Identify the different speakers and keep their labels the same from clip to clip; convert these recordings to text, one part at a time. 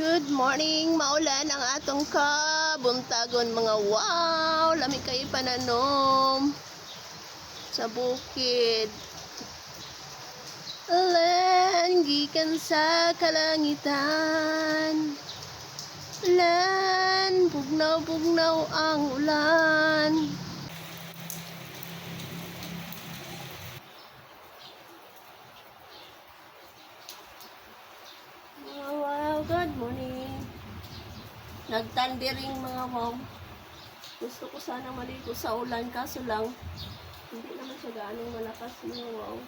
Speaker 1: Good morning, maulan ang atong kabuntagon mga wow, lami kay pananom sa bukid. Ulan gikan sa kalangitan. Ulan, bugnaw-bugnaw ang ulan. Wow, good morning. Nagtandering mga wow. Gusto ko sana maligo sa ulan kaso lang hindi naman siya gaano malakas mga wow.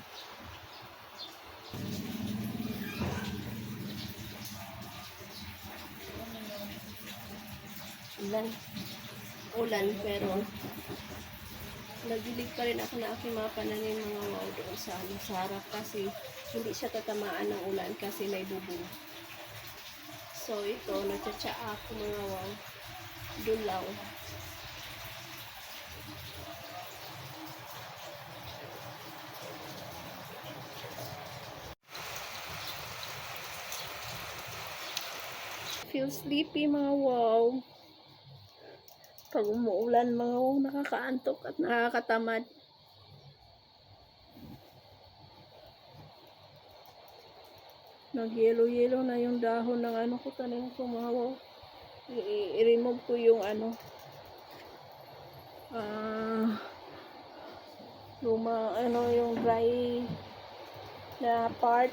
Speaker 1: Ulan pero nagilig pa rin ako na aking mga pananim mga wow doon sa harap kasi hindi siya tatamaan ng ulan kasi may bubong. So ito, nagtsatsa ako mga wow. Dulaw. Feel sleepy mga wow. Pag umuulan mga wow, nakakaantok at nakakatamad. Nag-yellow-yellow na yung dahon ng ano ko, tanim ko mga wow. I-remove ko yung ano, yung dry na part.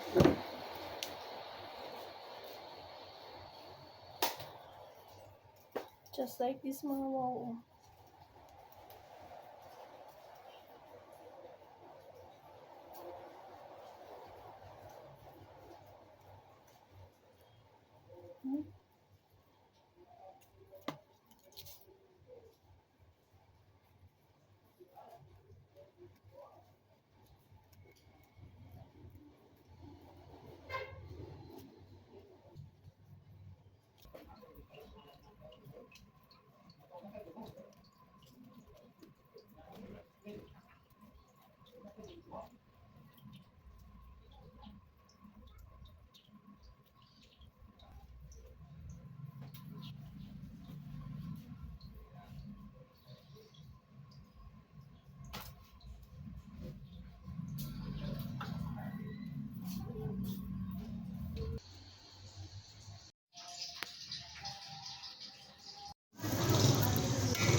Speaker 1: Just like this mga wow.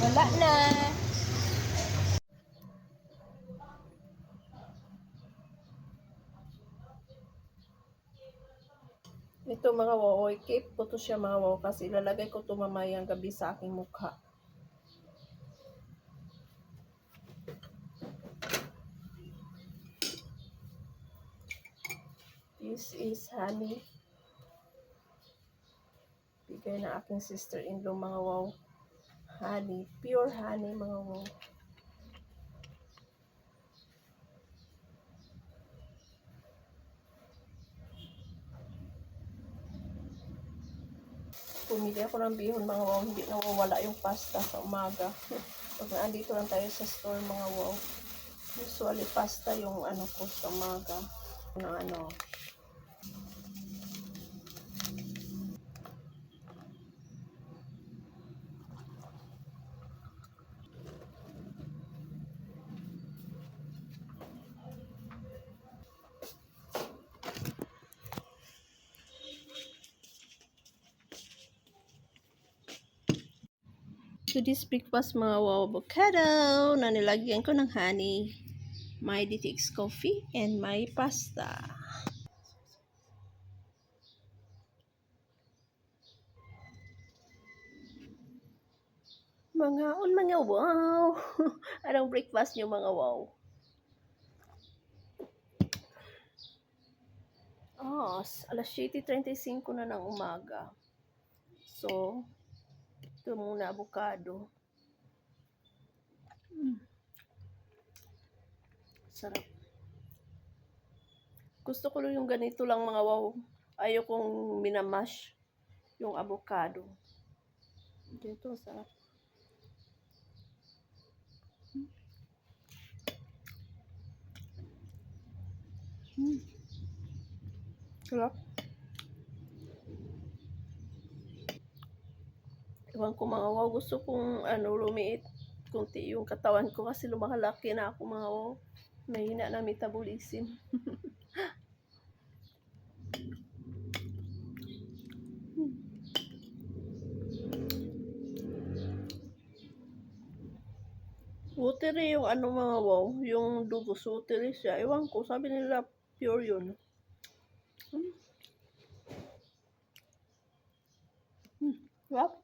Speaker 1: Wala na. Ito mga wow, keep ko to siya mga wow kasi ilalagay ko to mamayang gabi sa aking mukha. This is honey. Bigay na aking sister-in-law mga wow. Honey, pure honey mga wow. Pumili ako ng bihon mga wow, hindi nawawala yung pasta sa umaga. Pag naandito lang tayo sa store mga wow, usually pasta yung ano ko sa umaga. To this breakfast mga wow, avocado na nilagyan ko ng honey, may DTX coffee, and may pasta. Mga wow! Anong breakfast nyo mga wow? Alas 7:35 na ng umaga. So, ito muna avocado. Sarap. Gusto ko yung ganito lang mga wow. Ayaw kong minamash yung avocado. Dito, sarap. Sarap. Ewan ko mga wow, gusto kong lumiit kunti yung katawan ko kasi lumalaki na ako mga wow. Mahina na metabolism. Watery yung mga wow, yung dugo, watery siya. Ewan ko, sabi nila pure yun. Wow.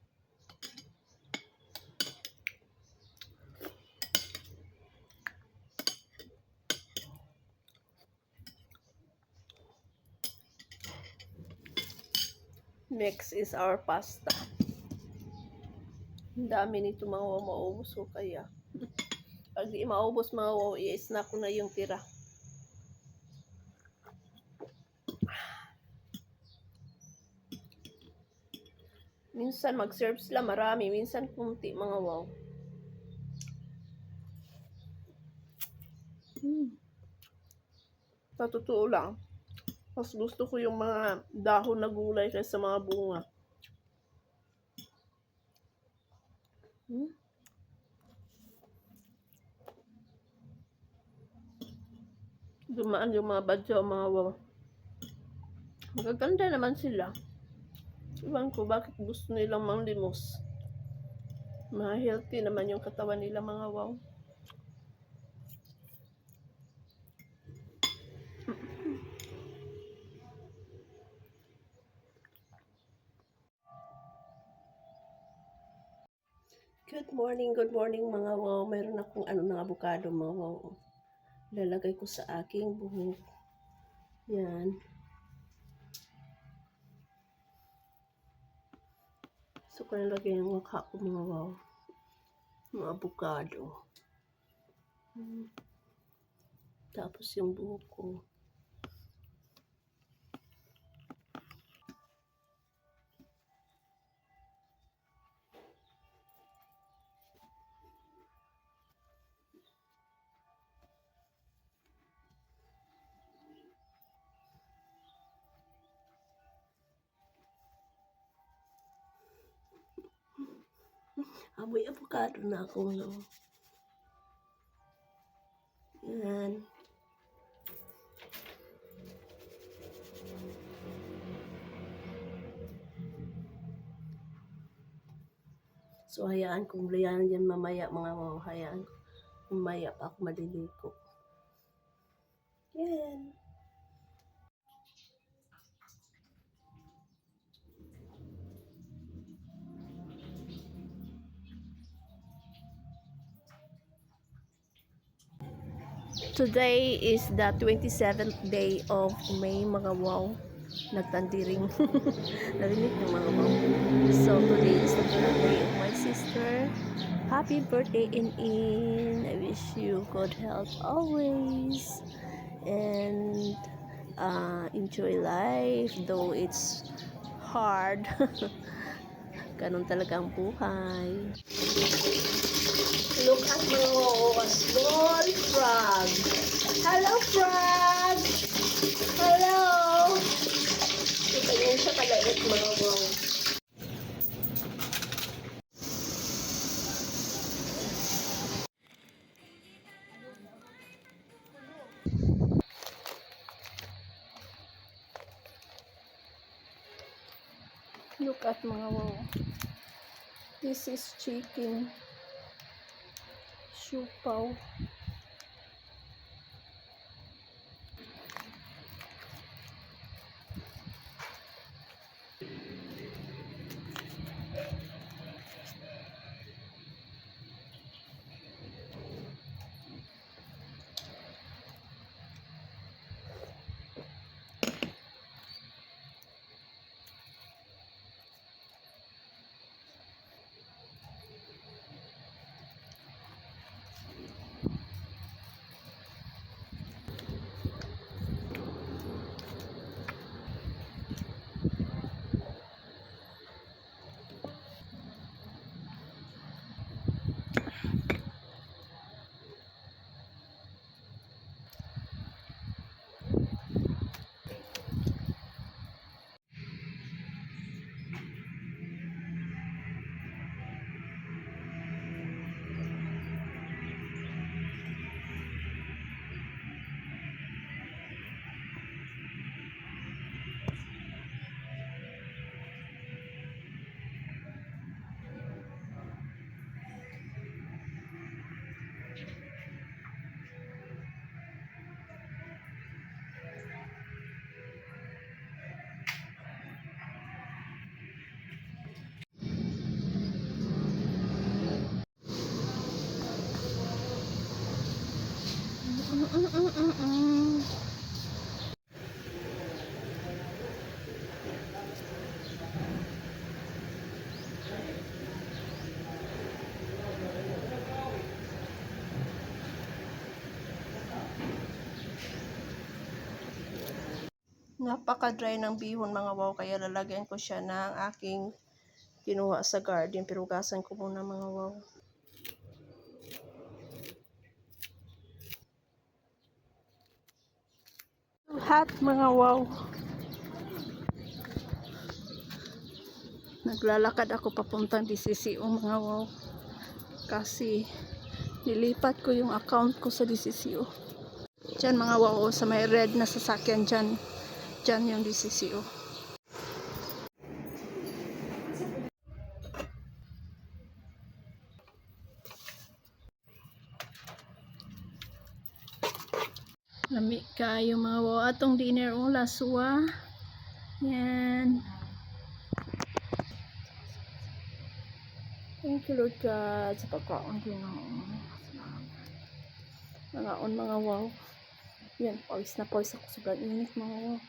Speaker 1: Next is our pasta. Ang dami nito mga wow, maubos ko kaya. Pag di maubos mga wow, i-snack ko na yung tira. Minsan mag-serve sila marami, minsan kunti mga wow. Sa totoo lang, mas gusto ko yung mga dahon na gulay kaysa mga bunga. Dumaan yung mga badyaw, mga wow. Magaganda naman sila. Iwan ko bakit gusto nilang manglimos. Ma-healthy naman yung katawan nila mga wow. Good morning mga wow. Meron akong ng avocado mga wow. Lalagay ko sa aking buhok. Yan. So, ko nalagay yung mukha ko mga wow. Mga avocado. Tapos yung buhok ko. Amoy avocado na ako. No? Yan. So, hayaan kong layan yan mamaya mga wow. Hayaan. Mamaya pa ako maliliko. Yan. Today is the 27th day of May mga wow. Nagtandiring. Narinig ng mga wow. So today is the birthday of my sister. Happy birthday in. I wish you good health always. And enjoy life though it's hard. Ganun talaga ang buhay. Look at a small frog. Hello, frog! Hello! Ito yun siya kalait mga wow. Look at mga wow. This is chicken. Siupaw. Napaka-dry ng bihon mga wow, kaya lalagyan ko siya ng aking kinuha sa garden. Pero hugasan ko muna mga wow. Hot mga wow. Naglalakad ako papuntang DCCO mga wow. Kasi nilipat ko yung account ko sa DCCO. Diyan mga wow, sa may red na sasakyan dyan. Diyan yung DCCO. Lami kayo mga wow. Atong dinner o laswa. Yan. Thank you Lord God sa pagkaon ko mga wow. Yan, pawis na pawis ako. Sobrang init mga wow.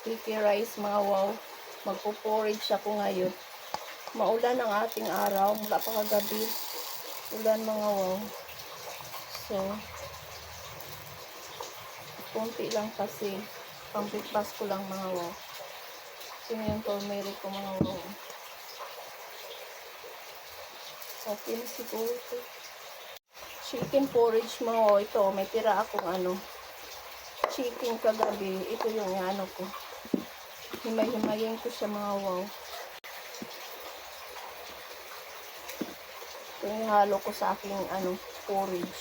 Speaker 1: Sticky rice mga wow. Magpo-porridge ako ngayon. Maulan ang ating araw. Mula pa kagabi. Ulan mga wow. So, konti lang kasi. Pang breakfast ko lang mga wow. So, yung turmeric ko mga wow. Okay na siguro ito. Chicken porridge mga wow. Ito, may tira akong chicken kagabi. Ito yung ko. Himay-himayin ko siya mga wow. Ito yung halo ko sa aking porridge.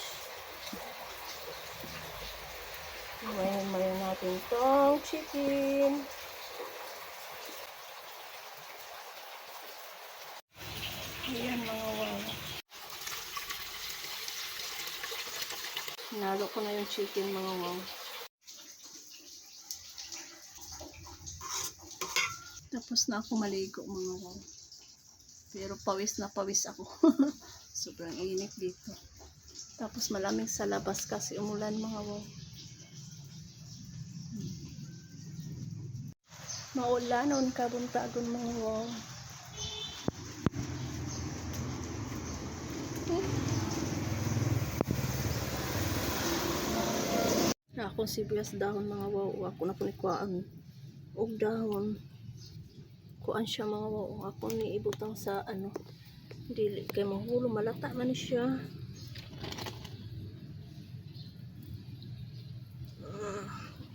Speaker 1: Himay-himayin natin itong chicken. Ayan mga wow. Hinalo ko na yung chicken mga wow. Tapos na ako maligo mga wow. Pero pawis na pawis ako. Sobrang init dito. Tapos malamig sa labas kasi umulan mga wow. Maulanon kabuntagon mga wow. Akong sibuyas dahon mga wow. Ako na punikuan. Og dahon. Kuan siya mga wow. Ako ni ibutang sa dili kay mahulo malata man siya.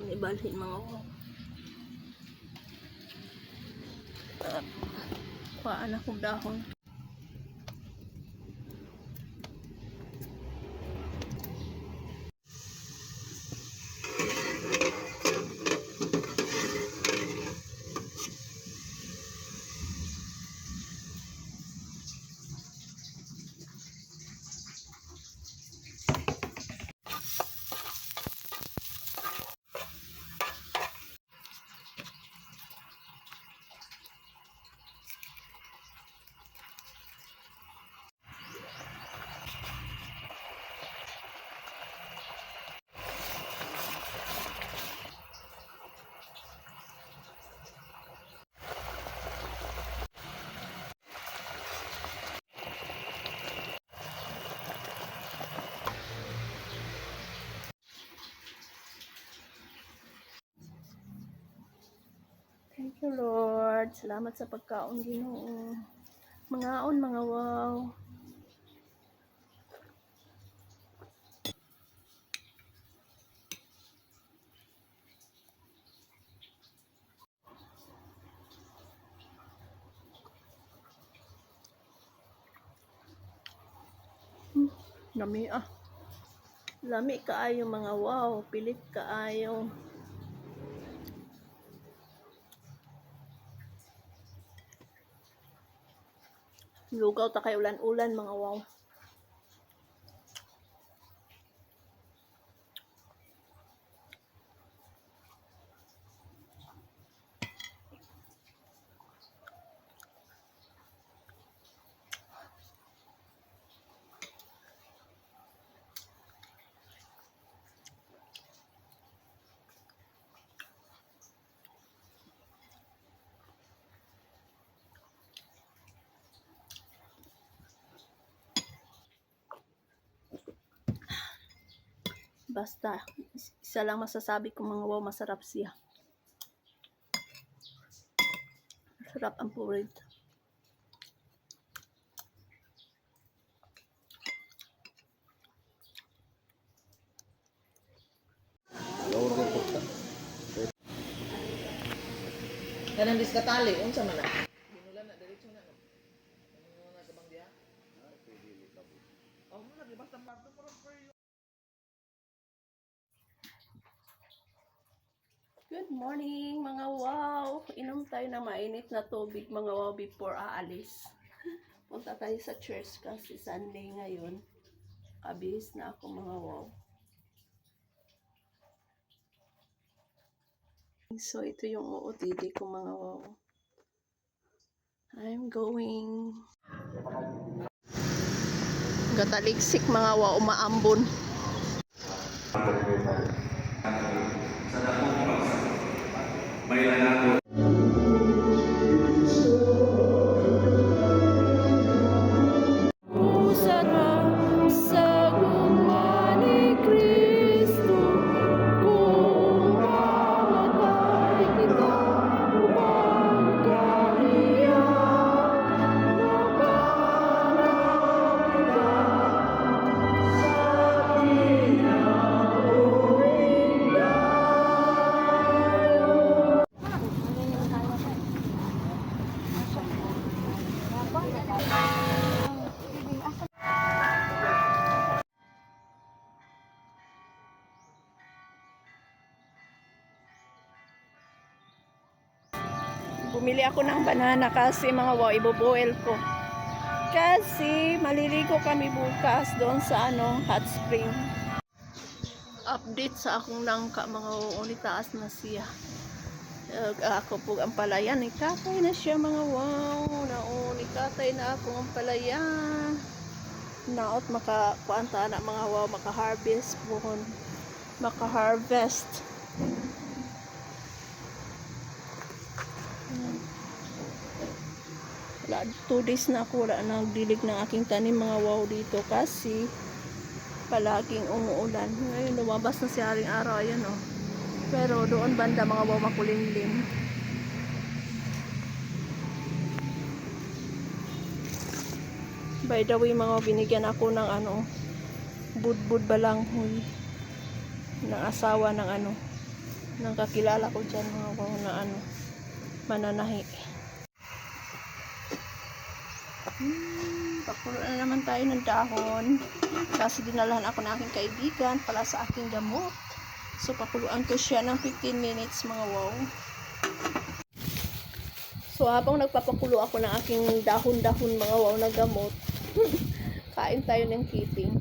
Speaker 1: Ibalhin mga wow. Kuan akong dahon. Thank you, Lord. Salamat sa pagkaon, Ginoo. Mangaon, mga wow. Lami ah. Lami kaayo mga wow. Pilit kaayo. Lugaw ta kay ulan-ulan mga wow. Basta, isa lang masasabi ko mga wow, masarap siya. Masarap ang purid.
Speaker 2: Kanang diskatali, unsa man na? Ginulan na diretso na no. Ano na kabang dia? Oh, mo lagi basta parto mo for you.
Speaker 1: Good morning mga wow. Inom tayo ng mainit na tubig mga wow before aalis. Punta tayo sa church kasi Sunday ngayon. Kabihis na ako mga wow. So ito yung OOTD ko mga wow. I'm going. Gataligsik mga wow, umaambon.
Speaker 3: May lalako.
Speaker 1: Sa guma ni Kristo, kung mamatay kita, magkaliyak na pangarap kita sa pinauwing dayo. Bumili ako ng banana kasi mga wow, iboboil ko. Kasi maliligo kami bukas doon sa hot spring. Update sa akong nangka mga wow, taas na siya. Ako po ang palayan, ikatay na siya mga wow. Ikatay na ako ang palayan. Naot makakuanta na mga wow, maka-harvest pohon. Maka-harvest. Wala, 2 days na ako wala nagdilig ng aking tanim mga wow dito kasi palaging umuulan. Ngayon lumabas na si haring araw, ayan oh. Pero doon banda mga wow makulimlim. By the way mga binigyan ako ng budbud balanghoy ng asawa ng ng kakilala ko dyan mga wow na mananahi. Pakulo na naman tayo ng dahon kasi dinalahan ako ng aking kaibigan pala sa aking gamot. So pakuluan ko siya ng 15 minutes mga wow. So habang nagpapakulo ako ng aking dahon-dahon mga wow na gamot, kain tayo ng kiting.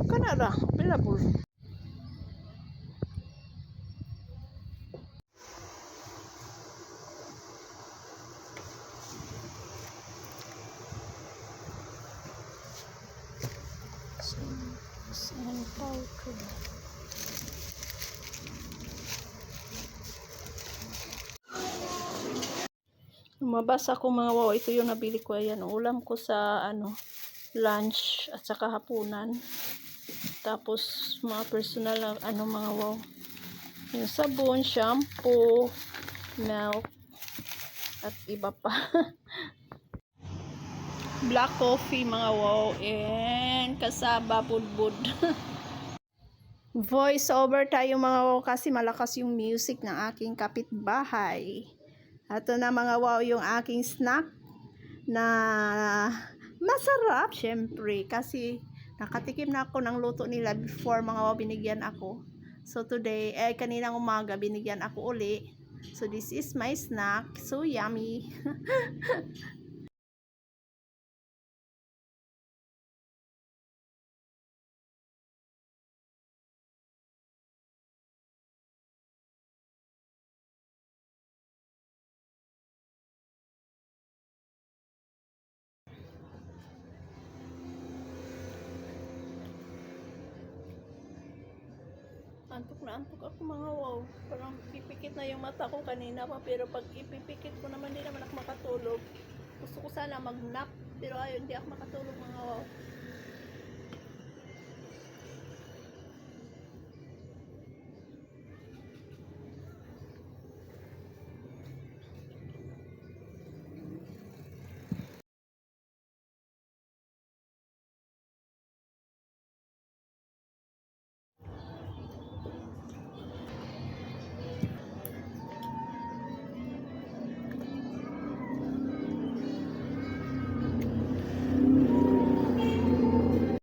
Speaker 1: Kanada, available. Antaw ko. Lumabas ako mga wow. Ito yung nabili ko. Ayan, ulam ko sa lunch at saka hapunan. Tapos mga personal na mga wow. Yung sabon, shampoo, milk, at iba pa. Black coffee mga wow. And kasaba budbud. Voice over tayo mga wow kasi malakas yung music ng aking kapitbahay. Ito na mga wow yung aking snack na masarap syempre kasi nakatikim na ako ng luto nila before mga wow, binigyan ako. So today, kaninang umaga binigyan ako uli. So this is my snack. So yummy. Antok ako mga wow. Parang pipikit na yung mata ko kanina pa. Pero pag ipipikit ko naman, di naman ako makatulog. Gusto ko sana mag-nap. Pero ayun, hindi ako makatulog mga wow.